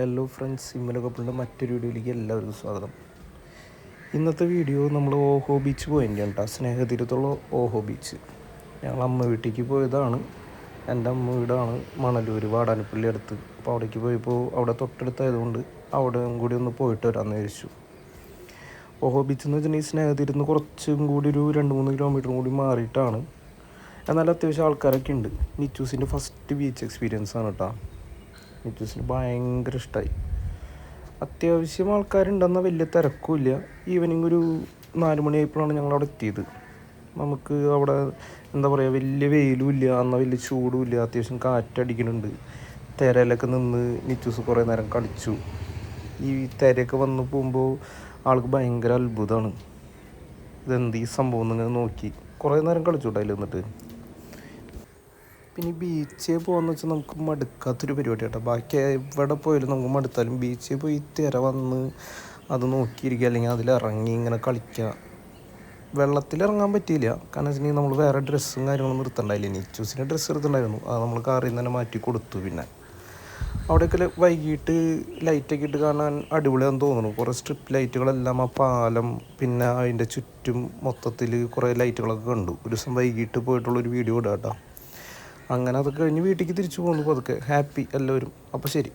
Hello friends, ഇമ്മല കപ്പിളിൻ്റെ മറ്റൊരു വീഡിയോയിലേക്ക് എല്ലാവർക്കും സ്വാഗതം. ഇന്നത്തെ വീഡിയോ നമ്മൾ ഓഹോ ബീച്ച് പോയിട്ടുണ്ട് കേട്ടോ. സ്നേഹതീരത്തുള്ള ഓഹോ ബീച്ച് ഞങ്ങൾ അമ്മ വീട്ടിലേക്ക് പോയതാണ്. എൻ്റെ അമ്മ വീടാണ് മണലൂർ വാടാനപ്പള്ളി അടുത്ത്. അപ്പോൾ അവിടേക്ക് പോയപ്പോൾ അവിടെ തൊട്ടടുത്തായതുകൊണ്ട് അവിടെ കൂടി ഒന്ന് പോയിട്ട് വരാമെന്ന് വിചാരിച്ചു. ഓഹോ ബീച്ച് എന്ന് വെച്ചിട്ടുണ്ടെങ്കിൽ സ്നേഹതീരത്ത് നിന്ന് കുറച്ചും കൂടി ഒരു 2-3 കിലോമീറ്റർ കൂടി മാറിയിട്ടാണ്. എന്നാൽ അത്യാവശ്യം ആൾക്കാരൊക്കെ ഉണ്ട്. നിച്ചൂസിൻ്റെ ഫസ്റ്റ് ബീച്ച് എക്സ്പീരിയൻസ് ആണ് കേട്ടോ. നിച്ചൂസിന് ഭയങ്കര ഇഷ്ടമായി. അത്യാവശ്യം ആൾക്കാരുണ്ടെന്നാൽ വലിയ തിരക്കുമില്ല. ഈവനിങ് ഒരു 4 മണിയായപ്പോഴാണ് ഞങ്ങളവിടെ എത്തിയത്. നമുക്ക് അവിടെ എന്താ പറയുക, വലിയ വെയിലും ഇല്ല, എന്നാൽ വലിയ ചൂടും ഇല്ല. അത്യാവശ്യം കാറ്റടിക്കുന്നുണ്ട്. തിരയിലൊക്കെ നിന്ന് നിച്ചൂസ് കുറേ നേരം കളിച്ചു. ഈ തിരയൊക്കെ വന്ന് പോകുമ്പോൾ ആൾക്ക് ഭയങ്കര അത്ഭുതമാണ്. ഇതെന്ത് ഈ സംഭവം എന്നിങ്ങനെ നോക്കി കുറേ നേരം കളിച്ചു കേട്ടോ അതിൽ നിന്നിട്ട്. പിന്നെ ബീച്ചിൽ പോകുകയെന്ന് വെച്ചാൽ നമുക്ക് മടുക്കാത്തൊരു പരിപാടി കേട്ടോ. ബാക്കി എവിടെ പോയാലും നമുക്ക് മടുത്താലും ബീച്ചിൽ പോയി തിര വന്ന് അത് നോക്കിയിരിക്കുക, അല്ലെങ്കിൽ അതിലിറങ്ങി ഇങ്ങനെ കളിക്കുക. വെള്ളത്തിലിറങ്ങാൻ പറ്റിയില്ല, കാരണം വെച്ചിട്ടുണ്ടെങ്കിൽ നമ്മൾ വേറെ ഡ്രസ്സും കാര്യങ്ങളും നിർത്തണ്ടായില്ല. നിച്ചൂസിൻ്റെ ഡ്രസ്സ് എടുത്തിട്ടുണ്ടായിരുന്നു, അത് നമ്മൾ കാറിൽ നിന്ന് തന്നെ മാറ്റി കൊടുത്തു. പിന്നെ അവിടെയൊക്കെ വൈകിട്ട് ലൈറ്റൊക്കെ ഇട്ട് കാണാൻ അടിപൊളിയാണെന്ന് തോന്നുന്നു. കുറേ സ്ട്രിപ്പ് ലൈറ്റുകളെല്ലാം ആ പാലം പിന്നെ അതിൻ്റെ ചുറ്റും മൊത്തത്തിൽ കുറേ ലൈറ്റുകളൊക്കെ കണ്ടു. ഒരു ദിവസം വൈകിട്ട് പോയിട്ടുള്ളൊരു വീഡിയോ ഇടാം കേട്ടോ. അങ്ങനെ അതൊക്കെ കഴിഞ്ഞ് വീട്ടിലേക്ക് തിരിച്ചു പോകുന്നു പതുക്കെ. ഹാപ്പി എല്ലാവരും. അപ്പോൾ ശരി.